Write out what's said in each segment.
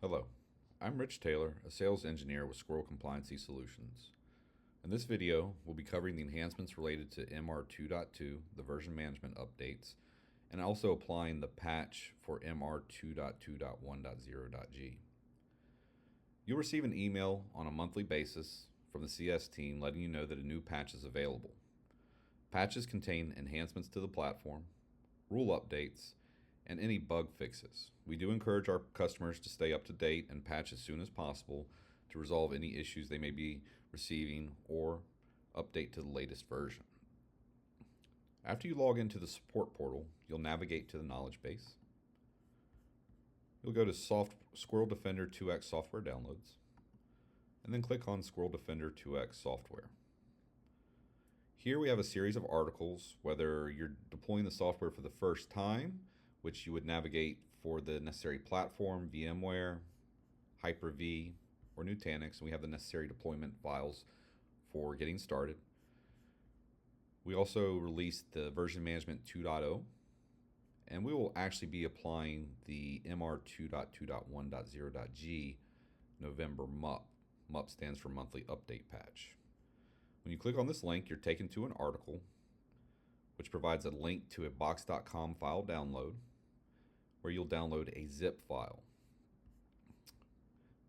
Hello, I'm Rich Taylor, a sales engineer with Squirrel Compliancy Solutions. In this video, we'll be covering the enhancements related to MR2.2, the version management updates, and also applying the patch for MR2.2.1.0.g. You'll receive an email on a monthly basis from the CS team letting you know that a new patch is available. Patches contain enhancements to the platform, rule updates, and any bug fixes. We do encourage our customers to stay up to date and patch as soon as possible to resolve any issues they may be receiving or update to the latest version. After you log into the support portal, you'll navigate to the knowledge base. You'll go to Squirrel Defender 2X software downloads, and then click on Squirrel Defender 2X software. Here we have a series of articles, whether you're deploying the software for the first time, which you would navigate for the necessary platform, VMware, Hyper-V, or Nutanix, and we have the necessary deployment files for getting started. We also released the version management 2.0, and we will actually be applying the MR2.2.1.0.g November MUP. MUP stands for Monthly Update Patch. When you click on this link, you're taken to an article which provides a link to a box.com file download where you'll download a zip file.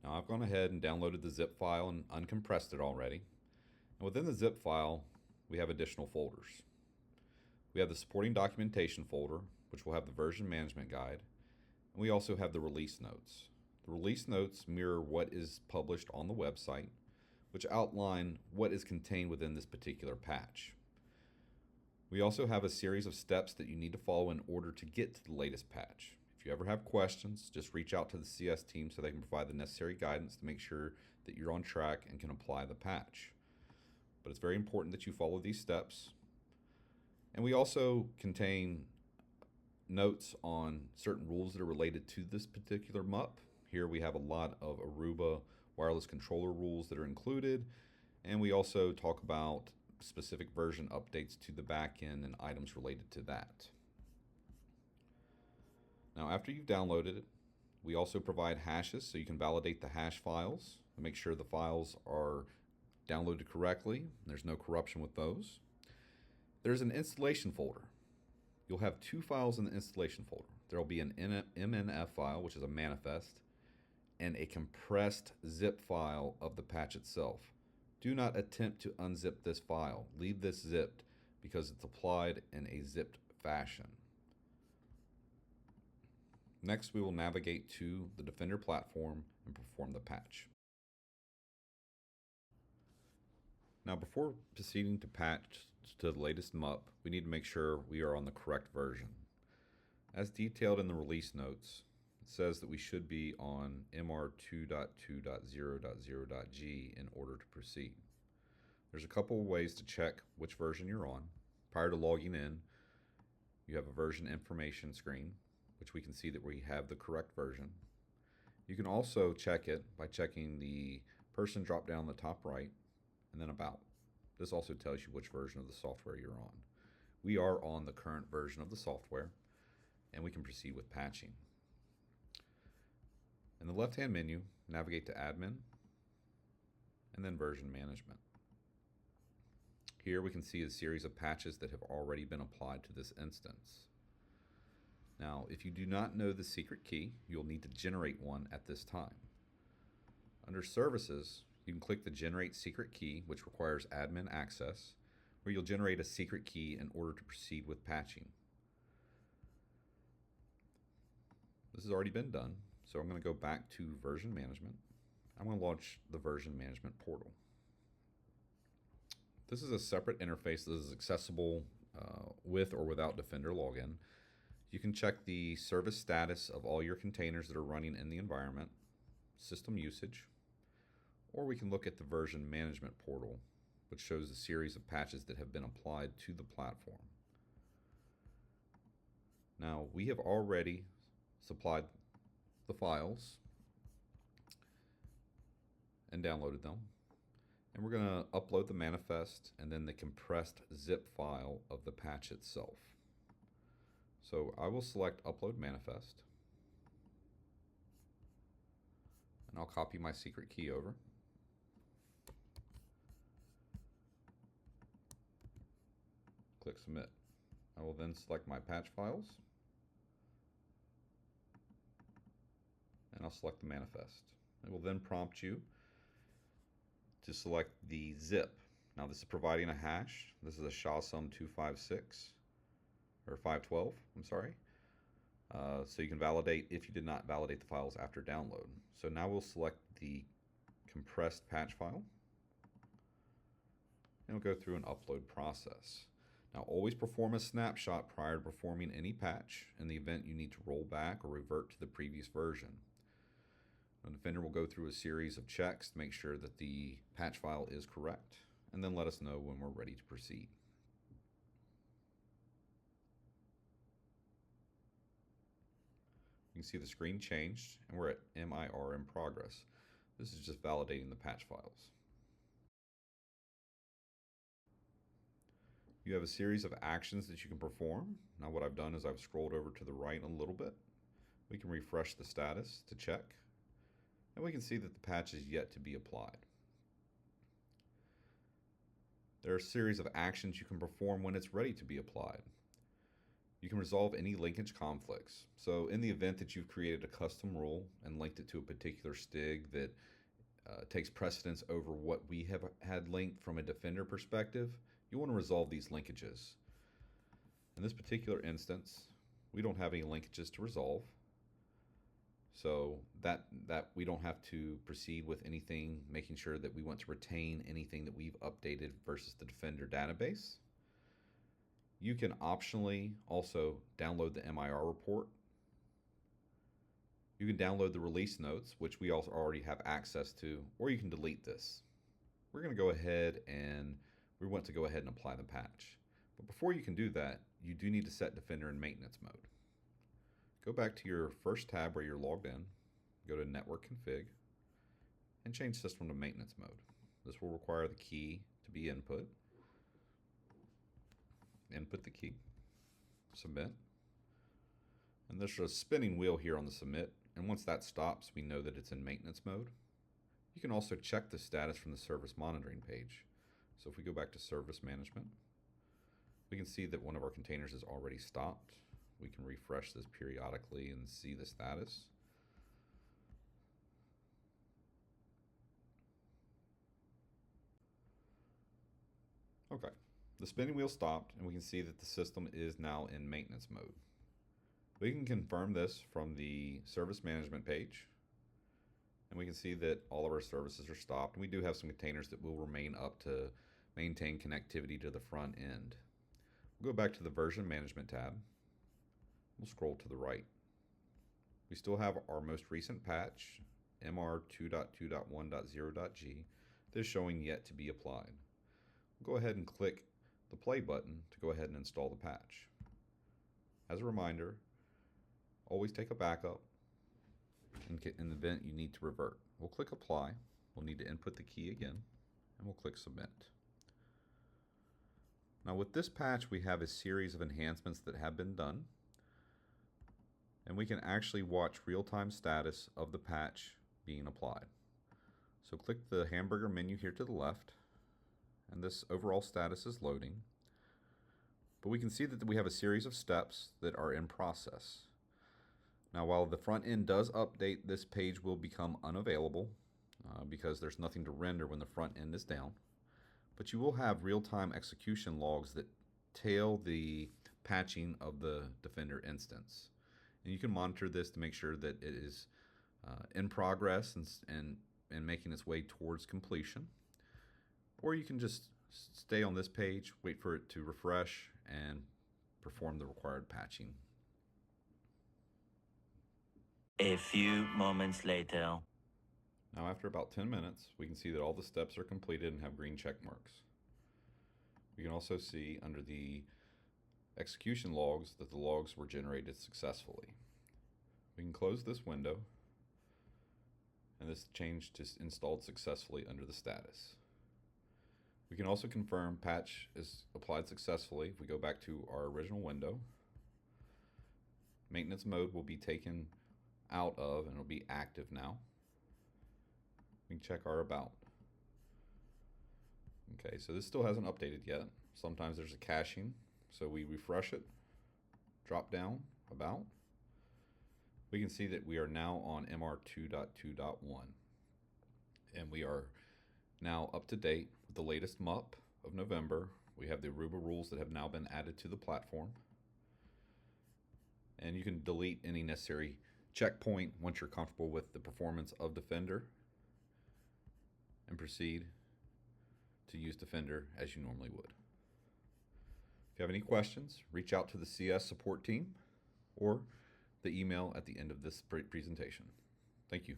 Now I've gone ahead and downloaded the zip file and uncompressed it already. And within the zip file, we have additional folders. We have the supporting documentation folder, which will have the version management guide, and we also have the release notes. The release notes mirror what is published on the website, which outline what is contained within this particular patch. We also have a series of steps that you need to follow in order to get to the latest patch. If you ever have questions, just reach out to the CS team so they can provide the necessary guidance to make sure that you're on track and can apply the patch. But it's very important that you follow these steps. And we also contain notes on certain rules that are related to this particular MUP. Here we have a lot of Aruba wireless controller rules that are included, and we also talk about specific version updates to the backend and items related to that. Now, after you've downloaded it, we also provide hashes so you can validate the hash files and make sure the files are downloaded correctly. There's no corruption with those. There's an installation folder. You'll have two files in the installation folder. There will be an MNF file, which is a manifest, and a compressed zip file of the patch itself. Do not attempt to unzip this file. Leave this zipped because it's applied in a zipped fashion. Next, we will navigate to the Defender platform and perform the patch. Now, before proceeding to patch to the latest MUP, we need to make sure we are on the correct version. As detailed in the release notes, it says that we should be on MR2.2.0.0.g in order to proceed. There's a couple of ways to check which version you're on. Prior to logging in, you have a version information screen, which we can see that we have the correct version. You can also check it by checking the person drop down the top right and then about. This also tells you which version of the software you're on. We are on the current version of the software, and we can proceed with patching. In the left-hand menu, navigate to Admin and then Version Management. Here we can see a series of patches that have already been applied to this instance. Now, if you do not know the secret key, you'll need to generate one at this time. Under Services, you can click the Generate Secret Key, which requires admin access, where you'll generate a secret key in order to proceed with patching. This has already been done, so I'm going to go back to Version Management. I'm going to launch the Version Management portal. This is a separate interface that is accessible with or without Defender login. You can check the service status of all your containers that are running in the environment, system usage, or we can look at the version management portal, which shows a series of patches that have been applied to the platform. Now, we have already supplied the files and downloaded them, and we're going to upload the manifest and then the compressed zip file of the patch itself. So I will select Upload Manifest. and I'll copy my secret key over. Click Submit. I will then select my patch files, and I'll select the manifest. It will then prompt you to select the zip. Now this is providing a hash. This is a SHA-SUM256 or 512, I'm sorry. So you can validate if you did not validate the files after download. So now we'll select the compressed patch file, and we'll go through an upload process. Now always perform a snapshot prior to performing any patch in the event you need to roll back or revert to the previous version. The Defender will go through a series of checks to make sure that the patch file is correct, and then let us know when we're ready to proceed. You can see the screen changed, and we're at MIR in progress. This is just validating the patch files. You have a series of actions that you can perform. Now what I've done is I've scrolled over to the right a little bit. We can refresh the status to check, and we can see that the patch is yet to be applied. There are a series of actions you can perform when it's ready to be applied. You can resolve any linkage conflicts. So in the event that you've created a custom rule and linked it to a particular STIG that takes precedence over what we have had linked from a Defender perspective, you want to resolve these linkages. In this particular instance, we don't have any linkages to resolve, so that we don't have to proceed with anything, making sure that we want to retain anything that we've updated versus the Defender database. You can optionally also download the MIR report. You can download the release notes, which we also already have access to, or you can delete this. We're going to go ahead and we want to go ahead and apply the patch. But before you can do that, you do need to set Defender in maintenance mode. Go back to your first tab where you're logged in, go to Network Config, and change System to Maintenance mode. This will require the key to be input. Input the key, submit, and there's a spinning wheel here on the submit, and once that stops we know that it's in maintenance mode. You can also check the status from the service monitoring page. So if we go back to service management, we can see that one of our containers is already stopped. We can refresh this periodically and see the status. Okay. The spinning wheel stopped, and we can see that the system is now in maintenance mode. We can confirm this from the service management page, and we can see that all of our services are stopped. And we do have some containers that will remain up to maintain connectivity to the front end. We'll go back to the version management tab. We'll scroll to the right. We still have our most recent patch, MR 2.2.1.0.g, that is showing yet to be applied. We'll go ahead and click the play button to go ahead and install the patch. As a reminder, always take a backup in the event you need to revert. We'll click apply, we'll need to input the key again, and we'll click submit. Now with this patch we have a series of enhancements that have been done, and we can actually watch real-time status of the patch being applied. So click the hamburger menu here to the left, and this overall status is loading. But we can see that we have a series of steps that are in process. Now while the front end does update, this page will become unavailable because there's nothing to render when the front end is down. But you will have real-time execution logs that tail the patching of the Defender instance. And you can monitor this to make sure that it is in progress and making its way towards completion. Or you can just stay on this page, wait for it to refresh, and perform the required patching. A few moments later. Now after about 10 minutes, we can see that all the steps are completed and have green check marks. We can also see under the execution logs that the logs were generated successfully. We can close this window, and this change just installed successfully under the status. We can also confirm patch is applied successfully. If we go back to our original window, maintenance mode will be taken out of and it'll be active now. We can check our About. Okay, so this still hasn't updated yet. Sometimes there's a caching, so we refresh it, drop down, About. We can see that we are now on MR2.2.1, and we are now up to date with the latest MUP of November. We have the Aruba rules that have now been added to the platform, and you can delete any necessary checkpoint once you're comfortable with the performance of Defender, and proceed to use Defender as you normally would. If you have any questions, reach out to the CS support team or the email at the end of this presentation. Thank you.